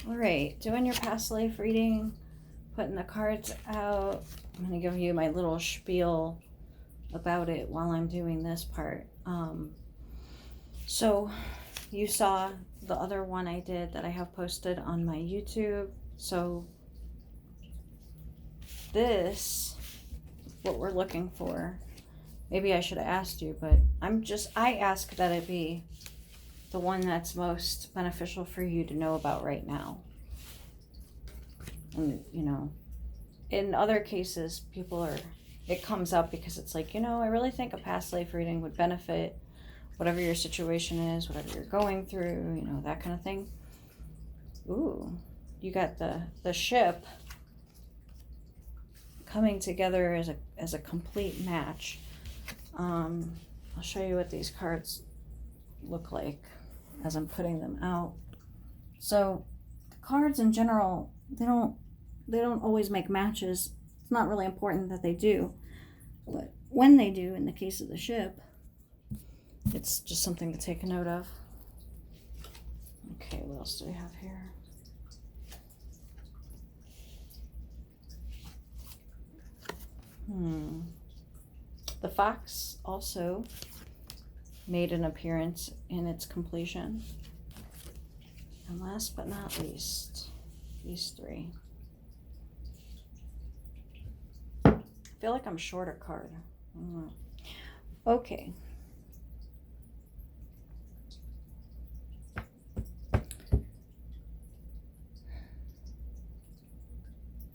All right, doing your past life reading, putting the cards out. I'm going to give you my little spiel about it while I'm doing this part. So you saw the other one I did that I have posted on my YouTube. So this, what we're looking for, maybe I should have asked you, but I ask that it be the one that's most beneficial for you to know about right now. And, in other cases, it comes up because it's like, I really think a past life reading would benefit whatever your situation is, whatever you're going through, that kind of thing. Ooh, you got the ship coming together as a complete match. I'll show you what these cards look like as I'm putting them out. So the cards in general, they don't always make matches. It's not really important that they do, but when they do, in the case of the ship, it's just something to take a note of. Okay, what else do we have here? The fox also made an appearance in its completion. And last but not least, these three. I feel like I'm short a card. Okay.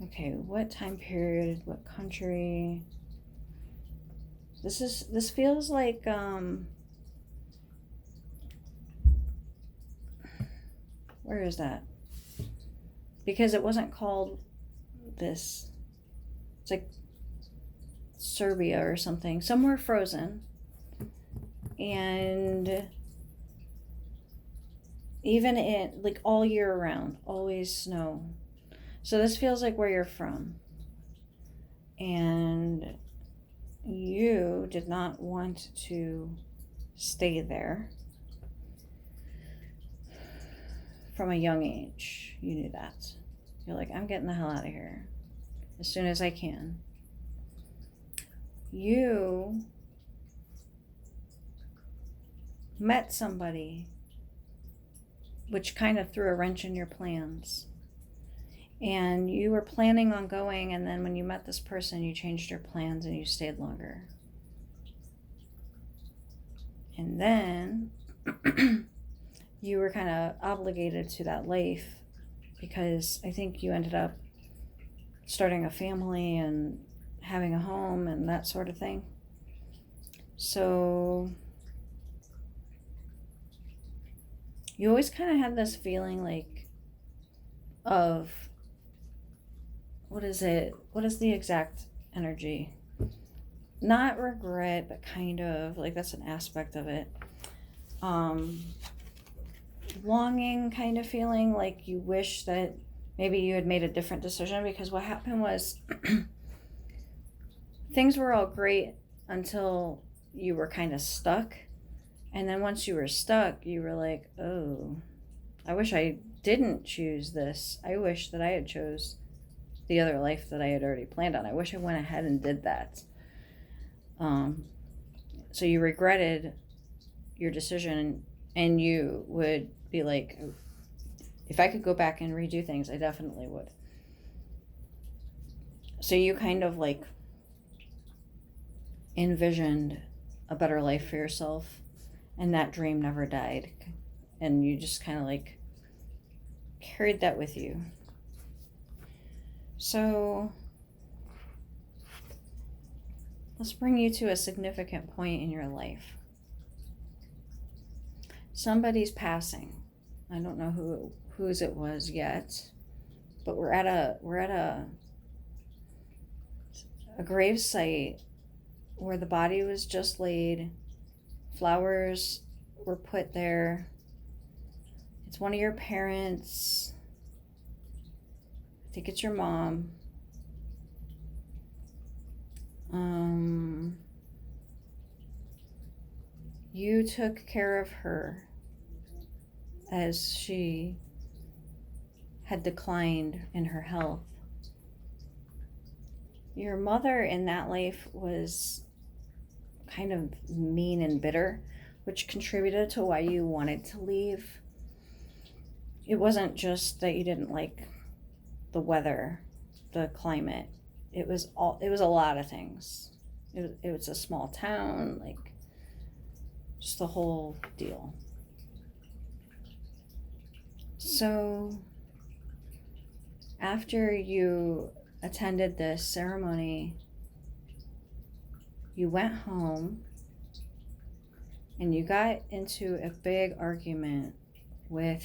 Okay, what time period, what country? This feels like where is that? Because it wasn't called this. It's like Serbia or something, somewhere frozen. And even like all year round, always snow. So this feels like where you're from. And you did not want to stay there from a young age. You knew that. You're like, I'm getting the hell out of here as soon as I can. You met somebody which kind of threw a wrench in your plans. And you were planning on going, and then when you met this person, you changed your plans and you stayed longer. And then you were kind of obligated to that life because I think you ended up starting a family and having a home and that sort of thing. So you always kind of had this feeling like of, what is it? What is the exact energy? Not regret, but kind of like that's an aspect of it. Longing kind of feeling like you wish that maybe you had made a different decision, because what happened was things were all great until you were kind of stuck. And then once you were stuck, you were like, oh, I wish I didn't choose this. I wish that I had chose the other life that I had already planned on. I wish I went ahead and did that. So you regretted your decision, and you would be like, if I could go back and redo things, I definitely would. So you kind of like envisioned a better life for yourself, and that dream never died. And you just kind of like carried that with you. So let's bring you to a significant point in your life. Somebody's passing. I don't know whose it was yet, but we're at a grave site where the body was just laid. Flowers were put there. It's one of your parents. I think it's your mom. You took care of her as she had declined in her health. Your mother in that life was kind of mean and bitter, which contributed to why you wanted to leave. It wasn't just that you didn't like the weather, the climate. It was a lot of things. It was a small town, like just the whole deal. So after you attended this ceremony, you went home and you got into a big argument with,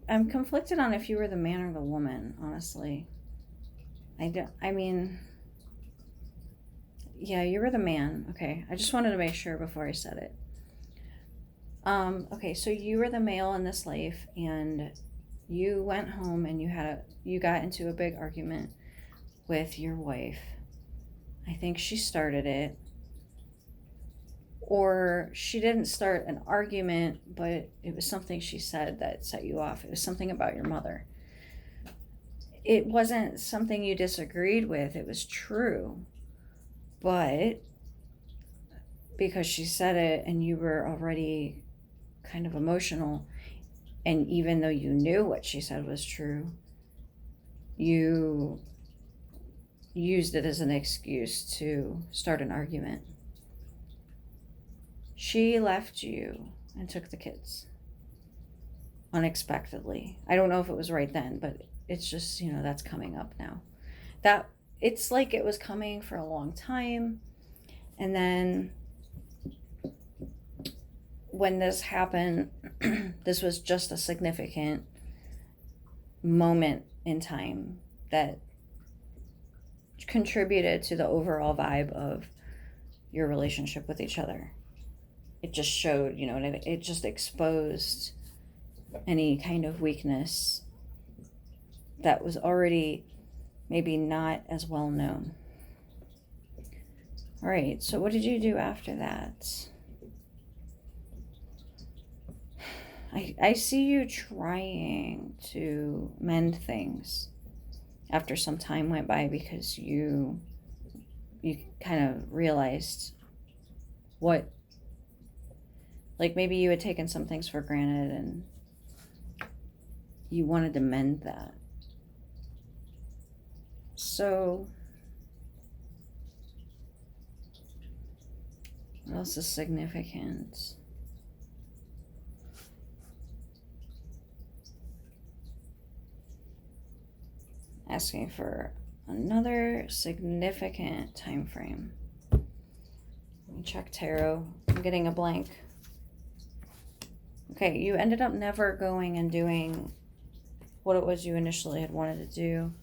I'm conflicted on if you were the man or the woman, honestly. Yeah, you were the man. Okay, I just wanted to make sure before I said it. Okay, so you were the male in this life, and you went home and you got into a big argument with your wife. I think she started it. Or she didn't start an argument, but it was something she said that set you off. It was something about your mother. It wasn't something you disagreed with. It was true. But because she said it and you were already kind of emotional, and even though you knew what she said was true, you used it as an excuse to start an argument. She left you and took the kids unexpectedly. I don't know if it was right then, but it's just, that's coming up now. That it's like it was coming for a long time. And then when this happened, this was just a significant moment in time that contributed to the overall vibe of your relationship with each other. It just showed, it just exposed any kind of weakness that was already maybe not as well known. All right, so what did you do after that? I see you trying to mend things after some time went by, because you kind of realized what, like maybe you had taken some things for granted and you wanted to mend that. So what else is significant? Asking for another significant time frame. Let me check tarot. I'm getting a blank. Okay, you ended up never going and doing what it was you initially had wanted to do.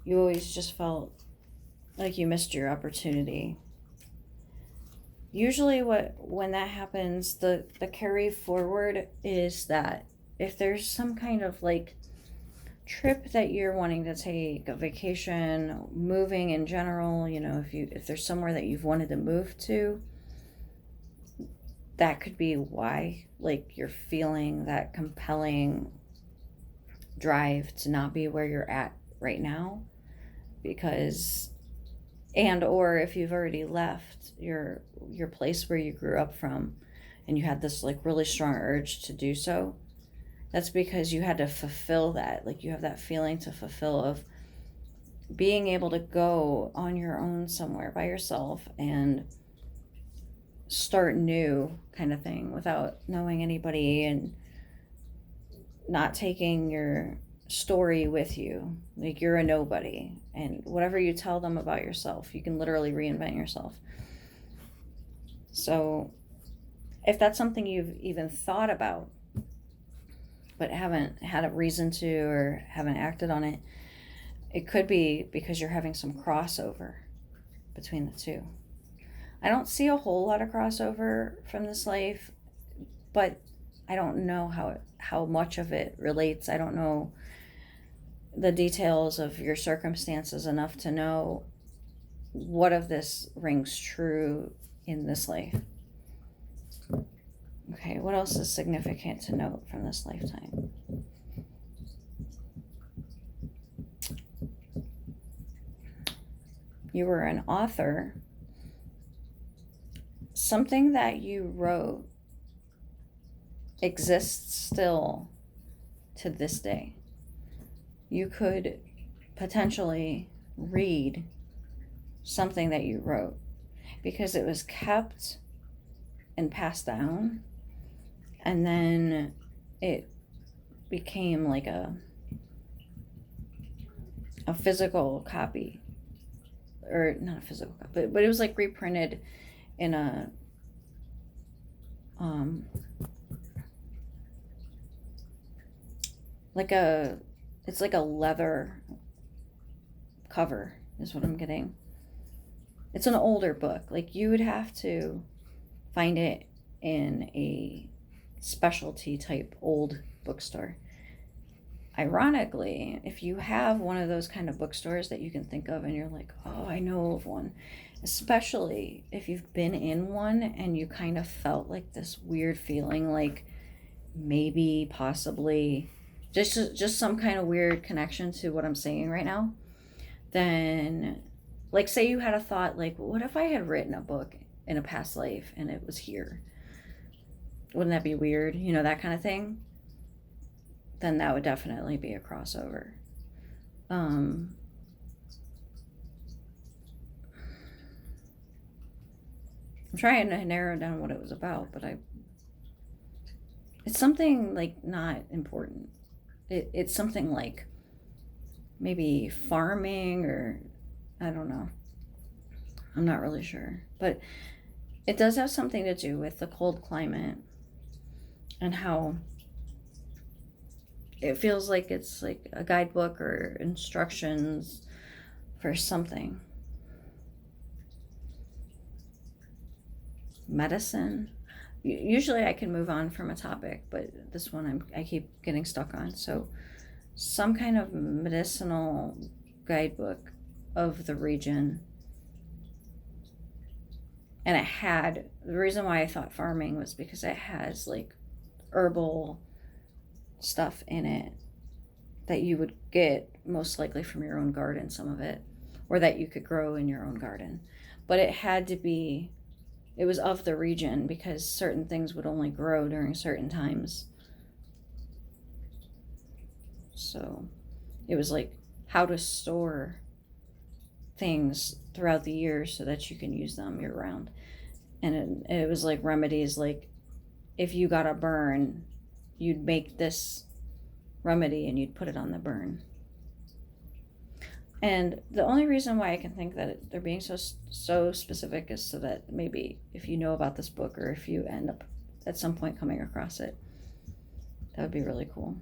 You always just felt like you missed your opportunity. Usually when that happens, the carry forward is that if there's some kind of like trip that you're wanting to take, a vacation, moving in general, if there's somewhere that you've wanted to move to, that could be why, like, you're feeling that compelling drive to not be where you're at right now, because, and or if you've already left your place where you grew up from and you had this like really strong urge to do so, that's because you had to fulfill that. Like, you have that feeling to fulfill of being able to go on your own somewhere by yourself and start new, kind of thing, without knowing anybody and not taking your story with you. Like, you're a nobody, and whatever you tell them about yourself, you can literally reinvent yourself. So if that's something you've even thought about but haven't had a reason to or haven't acted on it, it could be because you're having some crossover between the two. I don't see a whole lot of crossover from this life, but I don't know how much of it relates. I don't know the details of your circumstances enough to know what of this rings true in this life. Okay. Okay, what else is significant to note from this lifetime? You were an author. Something that you wrote exists still to this day. You could potentially read something that you wrote because it was kept and passed down, and then it became like a physical copy, or not a physical copy, but it was like reprinted in a it's like a leather cover is what I'm getting. It's an older book. Like, you would have to find it in a specialty type old bookstore. Ironically, if you have one of those kind of bookstores that you can think of and you're like, oh, I know of one, especially if you've been in one and you kind of felt like this weird feeling, like maybe possibly just some kind of weird connection to what I'm saying right now, then, like, say you had a thought like, what if I had written a book in a past life and it was here? Wouldn't that be weird? You know, that kind of thing. Then that would definitely be a crossover. I'm trying to narrow down what it was about, but it's something like not important. It's something like maybe farming, or I don't know. I'm not really sure. But it does have something to do with the cold climate and how it feels like it's like a guidebook or instructions for something. Medicine. Usually I can move on from a topic, but this one I keep getting stuck on. So some kind of medicinal guidebook of the region. And it had, the reason why I thought farming was because it has like herbal stuff in it that you would get most likely from your own garden, some of it, or that you could grow in your own garden. But it had to be, it was of the region because certain things would only grow during certain times. So it was like how to store things throughout the year so that you can use them year round. And it was like remedies, like if you got a burn, you'd make this remedy and you'd put it on the burn. And the only reason why I can think that they're being so specific is so that maybe if you know about this book, or if you end up at some point coming across it, that would be really cool.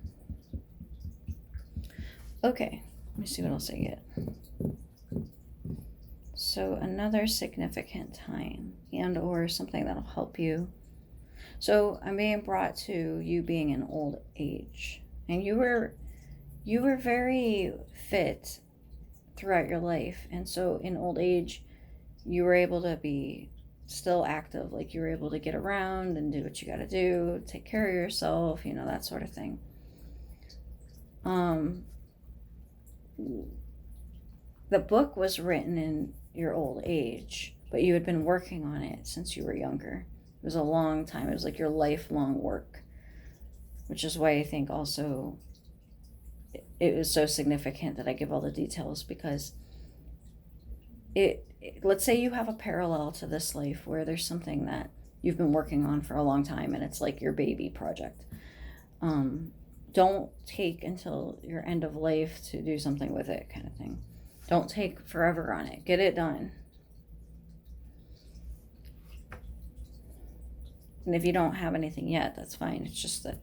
Okay, let me see what else I get. So another significant time and or something that'll help you. So I'm being brought to you being in old age, and you were very fit throughout your life, and so in old age you were able to be still active, like you were able to get around and do what you got to do, take care of yourself, you know, that sort of thing. The book was written in your old age, but you had been working on it since you were younger. It was a long time. It was like your lifelong work, which is why I think also it was so significant that I give all the details, because let's say you have a parallel to this life where there's something that you've been working on for a long time and it's like your baby project. Don't take until your end of life to do something with it, kind of thing. Don't take forever on it. Get it done. And if you don't have anything yet, that's fine. It's just that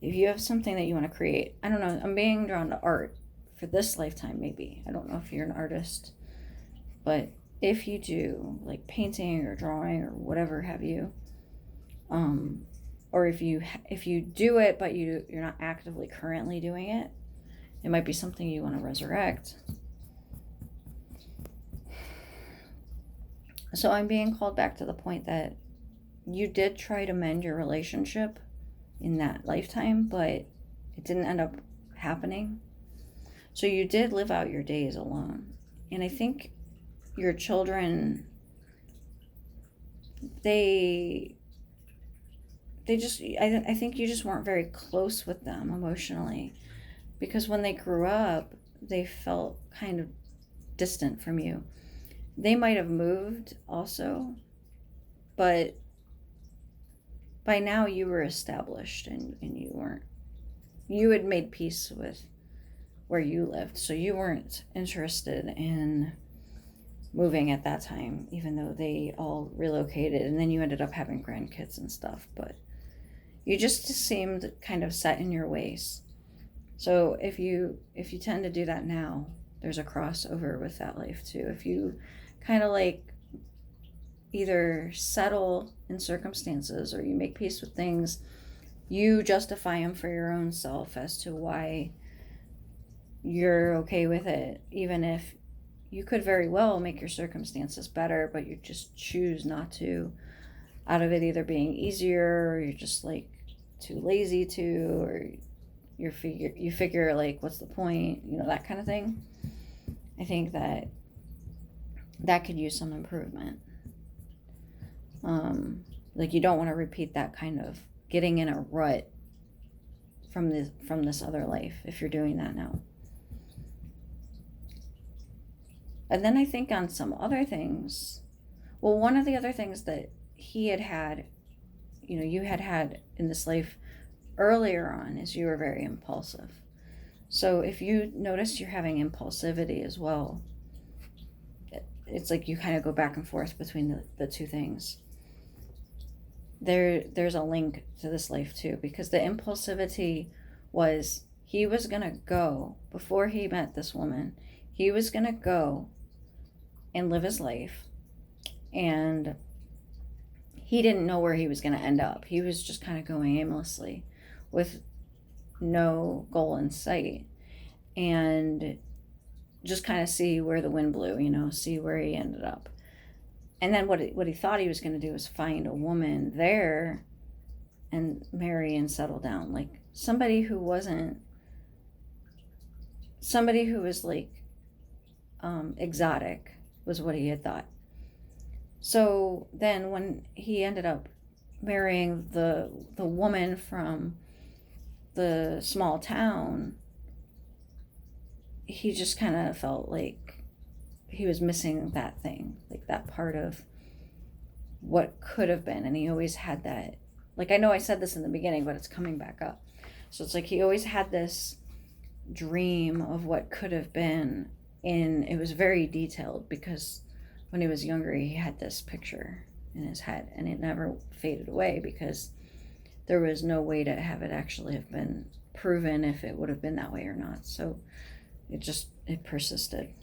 if you have something that you want to create, I don't know, I'm being drawn to art for this lifetime, maybe. I don't know if you're an artist, but if you do, like painting or drawing or whatever have you, or if you do it but you're not actively currently doing it, it might be something you want to resurrect. So I'm being called back to the point that you did try to mend your relationship in that lifetime, but it didn't end up happening. So you did live out your days alone. And I think your children, they just, I think you just weren't very close with them emotionally, because when they grew up, they felt kind of distant from you. They might have moved also, but by now you were established, and you had made peace with where you lived, so you weren't interested in moving at that time, even though they all relocated, and then you ended up having grandkids and stuff. But you just seemed kind of set in your ways. So if you tend to do that now, there's a crossover with that life too. If you kind of like either settle in circumstances, or you make peace with things, you justify them for your own self as to why you're okay with it, even if you could very well make your circumstances better, but you just choose not to, out of it either being easier, or you're just like too lazy to, or you figure like, what's the point, that kind of thing. I think that could use some improvement. Like, you don't want to repeat that kind of getting in a rut from this other life if you're doing that now. And then I think on some other things, well, one of the other things that he had, you had in this life earlier on, is you were very impulsive. So if you notice you're having impulsivity as well, it's like you kind of go back and forth between the two things. There's a link to this life too, because the impulsivity was, he was going to go, before he met this woman, he was going to go and live his life, and he didn't know where he was going to end up. He was just kind of going aimlessly with no goal in sight, and just kind of see where the wind blew, see where he ended up. And then what he thought he was going to do was find a woman there and marry and settle down, like somebody who was like exotic, was what he had thought. So then when he ended up marrying the woman from the small town, he just kind of felt like he was missing that thing, like that part of what could have been. And he always had that, like, I know I said this in the beginning, but it's coming back up. So it's like he always had this dream of what could have been, and it was very detailed, because when he was younger, he had this picture in his head, and it never faded away, because there was no way to have it actually have been proven if it would have been that way or not. So it persisted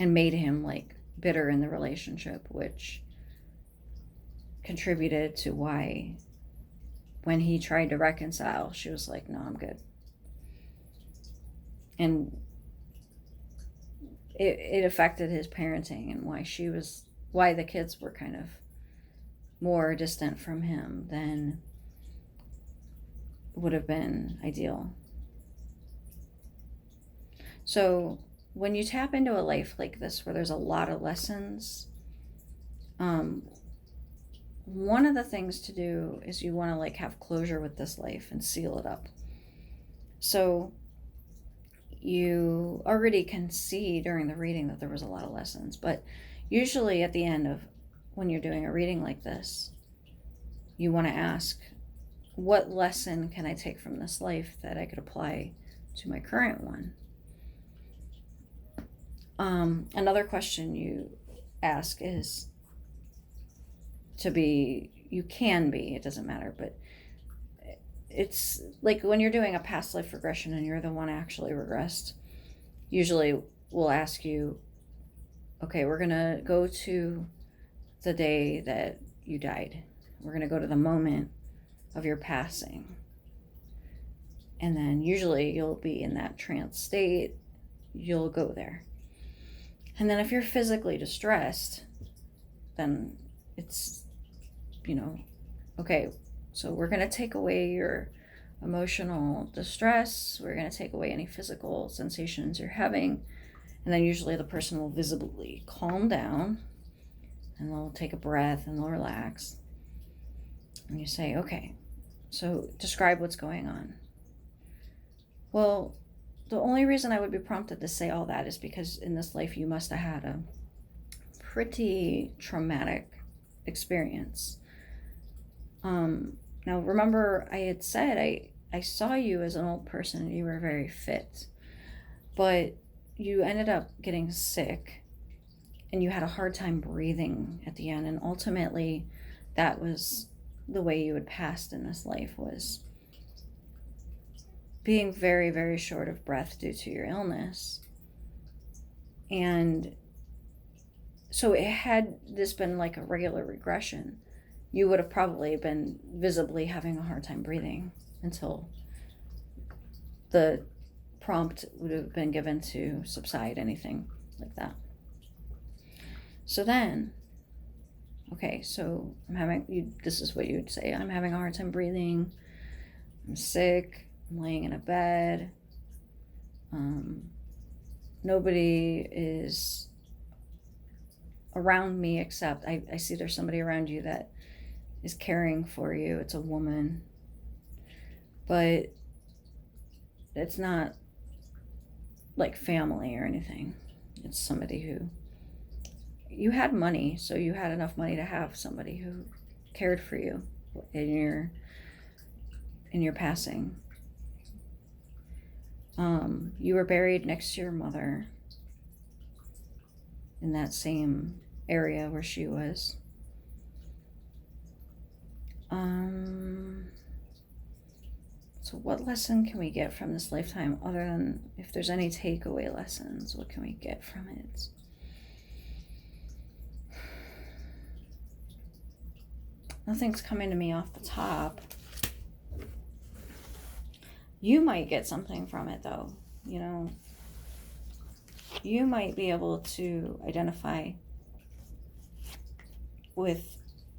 and made him like bitter in the relationship, which contributed to why when he tried to reconcile, she was like, no, I'm good. And it affected his parenting, and why the kids were kind of more distant from him than would have been ideal. So when you tap into a life like this, where there's a lot of lessons, one of the things to do is you want to like have closure with this life and seal it up. So you already can see during the reading that there was a lot of lessons, but usually at the end of when you're doing a reading like this, you want to ask, what lesson can I take from this life that I could apply to my current one? Another question you ask is it doesn't matter, but it's like when you're doing a past life regression and you're the one actually regressed, usually we'll ask you, okay, we're going to go to the day that you died. We're going to go to the moment of your passing. And then usually you'll be in that trance state. You'll go there. And then if you're physically distressed, then it's, okay, so we're going to take away your emotional distress. We're going to take away any physical sensations you're having. And then usually the person will visibly calm down and they'll take a breath and they'll relax. And you say, okay, so describe what's going on. Well, the only reason I would be prompted to say all that is because in this life you must have had a pretty traumatic experience. Now remember, I had said I saw you as an old person and you were very fit, but you ended up getting sick and you had a hard time breathing at the end, and ultimately that was the way you had passed in this life, was being very, very short of breath due to your illness. And so had this been like a regular regression, you would have probably been visibly having a hard time breathing until the prompt would have been given to subside anything like that. So then, okay, so this is what you would say: I'm having a hard time breathing, I'm sick, I'm laying in a bed, nobody is around me except I see there's somebody around you that is caring for you. It's a woman, but it's not like family or anything. It's somebody who, you had money, so you had enough money to have somebody who cared for you in your passing. You were buried next to your mother in that same area where she was. So what lesson can we get from this lifetime, other than, if there's any takeaway lessons, what can we get from it? Nothing's coming to me off the top. You might get something from it though, You might be able to identify with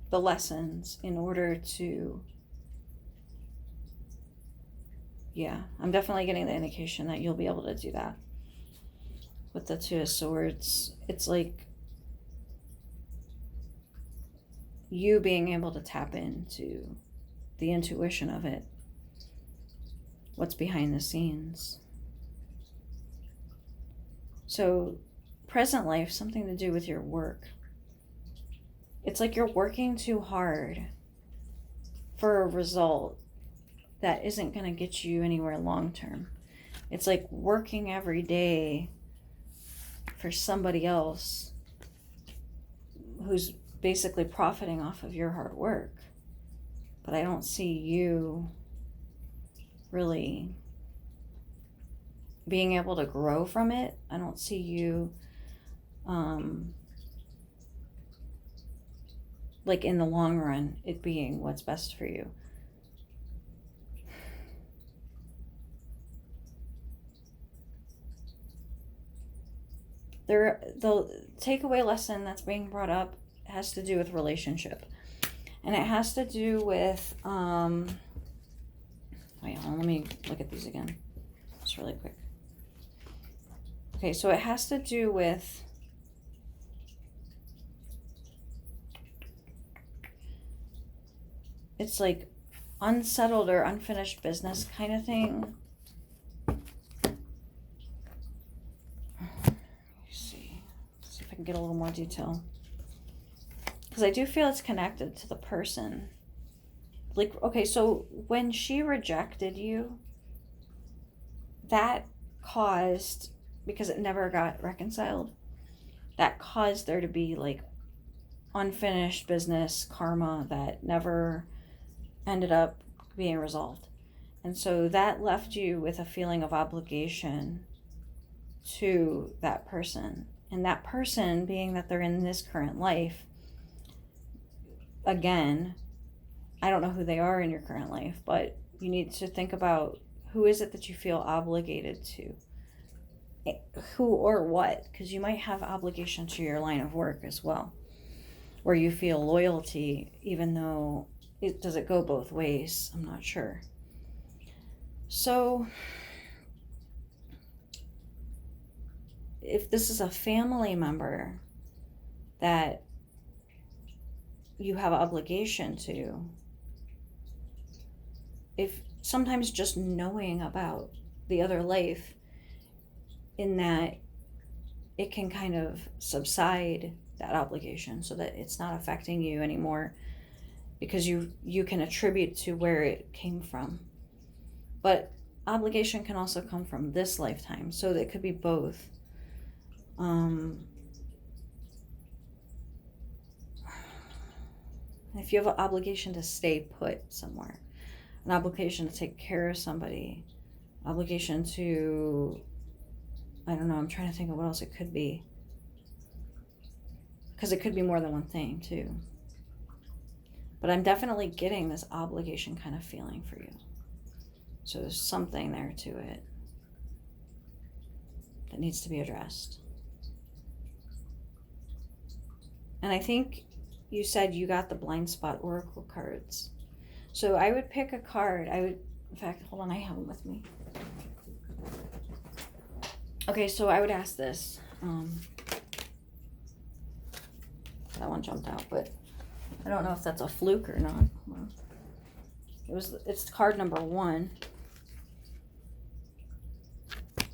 the lessons in order to, I'm definitely getting the indication that you'll be able to do that. With the Two of Swords, it's like you being able to tap into the intuition of it, what's behind the scenes. So present life, something to do with your work. It's like you're working too hard for a result that isn't going to get you anywhere long term. It's like working every day for somebody else who's basically profiting off of your hard work. But I don't see you really being able to grow from it. I don't see you like in the long run it being what's best for you. The takeaway lesson that's being brought up has to do with relationship, and it has to do with wait, hold on, let me look at these again just really quick. Okay, so it has to do with it's like unsettled or unfinished business kind of thing. See if I can get a little more detail, because I do feel it's connected to the person. Like, okay, so when she rejected you, that caused, because it never got reconciled, that caused there to be like unfinished business karma that never ended up being resolved. And so that left you with a feeling of obligation to that person. And that person, being that they're in this current life, again, I don't know who they are in your current life, but you need to think about who is it that you feel obligated to? Who or what? Because you might have obligation to your line of work as well. where you feel loyalty, even though does it go both ways? I'm not sure. So if this is a family member that you have obligation to, if sometimes just knowing about the other life, in that it can kind of subside that obligation so that it's not affecting you anymore, because you can attribute to where it came from. But obligation can also come from this lifetime, so it could be both. If you have an obligation to stay put somewhere, an obligation to take care of somebody, obligation to, I don't know, I'm trying to think of what else it could be, because it could be more than one thing too. But I'm definitely getting this obligation kind of feeling for you. So there's something there to it that needs to be addressed. And I think you said you got the blind spot oracle cards. So I would pick a card. In fact, hold on, I have them with me. Okay, so I would ask this. That one jumped out, but I don't know if that's a fluke or not. It's card number 1,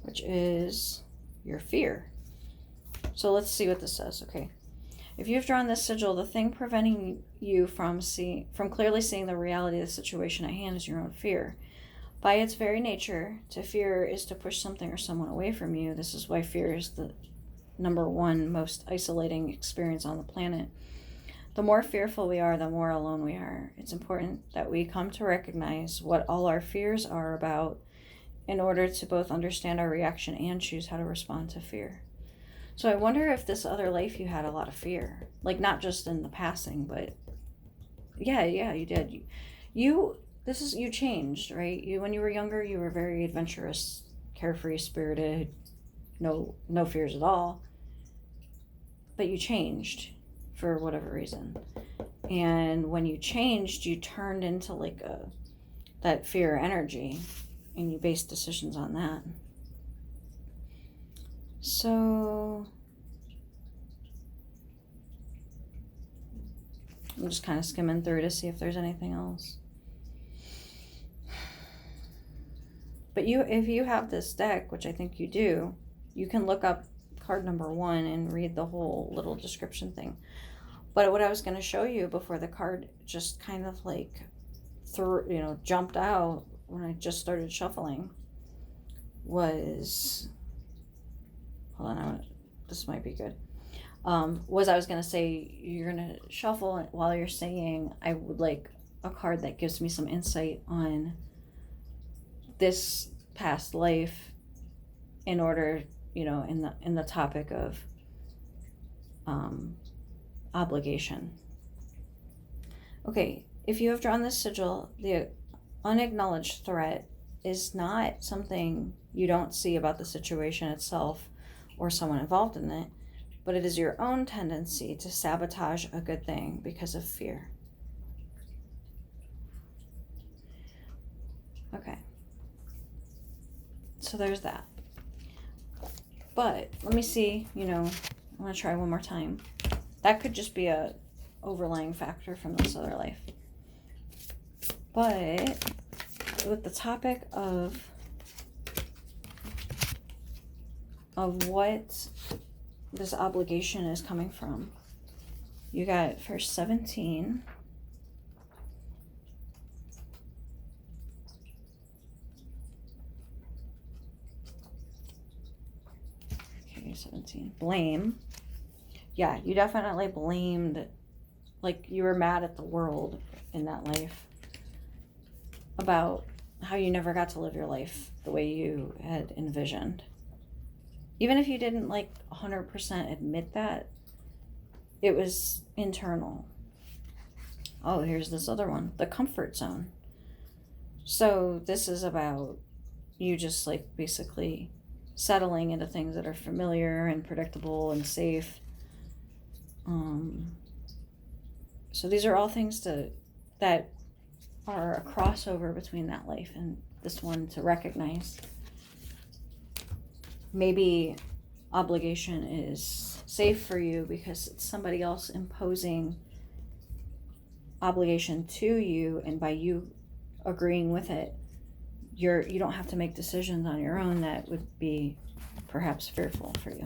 which is your fear. So let's see what this says. Okay. If you've drawn this sigil, the thing preventing you from clearly seeing the reality of the situation at hand is your own fear. By its very nature, to fear is to push something or someone away from you. This is why fear is the number 1 most isolating experience on the planet. The more fearful we are, the more alone we are. It's important that we come to recognize what all our fears are about in order to both understand our reaction and choose how to respond to fear. So I wonder if this other life you had a lot of fear, like not just in the passing, but yeah, you did. You changed, right? When you were younger, you were very adventurous, carefree, spirited, no fears at all. But you changed for whatever reason. And when you changed, you turned into like that fear energy, and you based decisions on that. So I'm just kind of skimming through to see if there's anything else. But if you have this deck, which I think you do, you can look up card number 1 and read the whole little description thing. But what I was going to show you before the card just kind of like jumped out when I just started shuffling was, hold on, this might be good. I was going to say, you're going to shuffle while you're saying, I would like a card that gives me some insight on this past life, in order, in the topic of obligation. Okay, if you have drawn this sigil, the unacknowledged threat is not something you don't see about the situation itself or someone involved in it, but it is your own tendency to sabotage a good thing because of fear. Okay. So there's that. But let me see, I'm going to try one more time. That could just be a overlying factor from this other life. But with the topic of what this obligation is coming from, you got first 17. Okay, 17. Blame. Yeah, you definitely blamed, like you were mad at the world in that life about how you never got to live your life the way you had envisioned. Even if you didn't 100% admit that, it was internal. Oh, here's this other one, the comfort zone. So this is about you just basically settling into things that are familiar and predictable and safe. So these are all things that are a crossover between that life and this one to recognize. Maybe obligation is safe for you because it's somebody else imposing obligation to you, and by you agreeing with it, you don't have to make decisions on your own that would be perhaps fearful for you.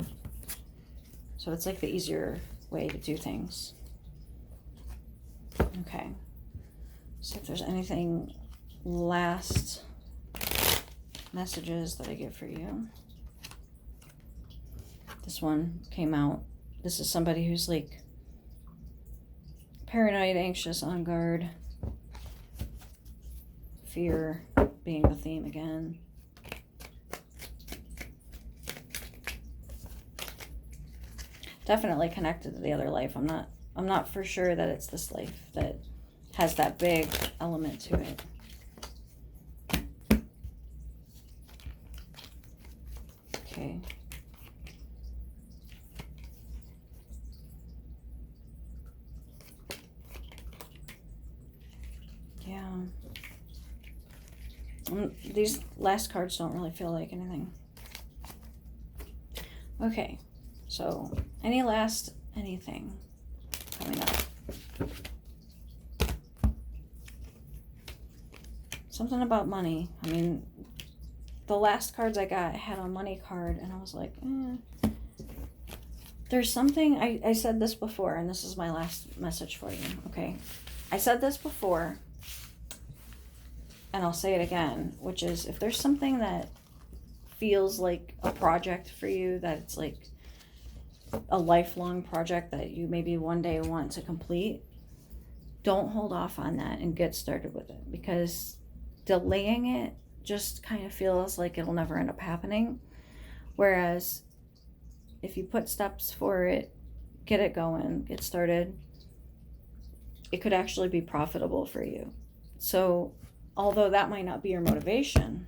So it's like the easier way to do things. Okay. See if there's anything last messages that I get for you. This one came out. This is somebody who's like paranoid, anxious, on guard. Fear being the theme again. Definitely connected to the other life. I'm not for sure that it's this life that has that big element to it. Okay. Yeah. These last cards don't really feel like anything. Okay. So, any last anything coming up? Something about money. I mean, the last cards I got had a money card, and I was like, There's something, I said this before, and this is my last message for you, okay? I said this before, and I'll say it again, which is if there's something that feels like a project for you, that it's like a lifelong project that you maybe one day want to complete, don't hold off on that and get started with it, because delaying it just kind of feels like it'll never end up happening. Whereas if you put steps for it, get it going, get started, it could actually be profitable for you. So although that might not be your motivation,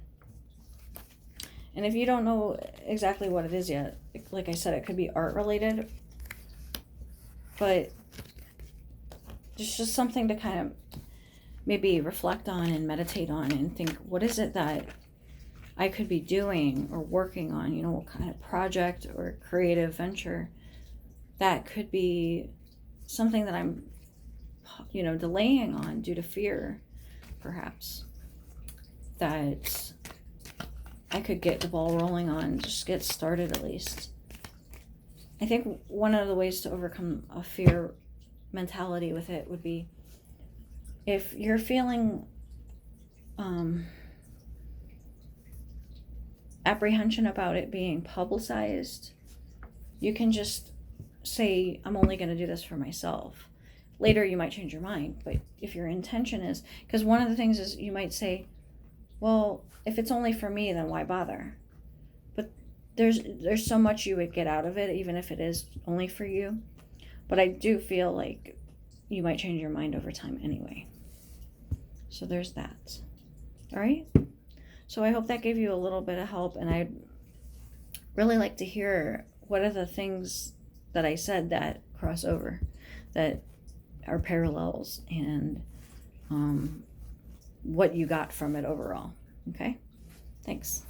and if you don't know exactly what it is yet, like I said, it could be art related, but it's just something to kind of maybe reflect on and meditate on and think, what is it that I could be doing or working on? You know, what kind of project or creative venture that could be something that I'm, you know, delaying on due to fear, perhaps, that I could get the ball rolling on, just get started at least. I think one of the ways to overcome a fear mentality with it would be, if you're feeling apprehension about it being publicized, you can just say, I'm only going to do this for myself. Later you might change your mind, but if your intention is, because one of the things is you might say, well, if it's only for me, then why bother? But there's so much you would get out of it, even if it is only for you. But I do feel like you might change your mind over time anyway. So there's that. All right. So I hope that gave you a little bit of help, and I'd really like to hear what are the things that I said that cross over, that are parallels, and what you got from it overall. Okay? Thanks.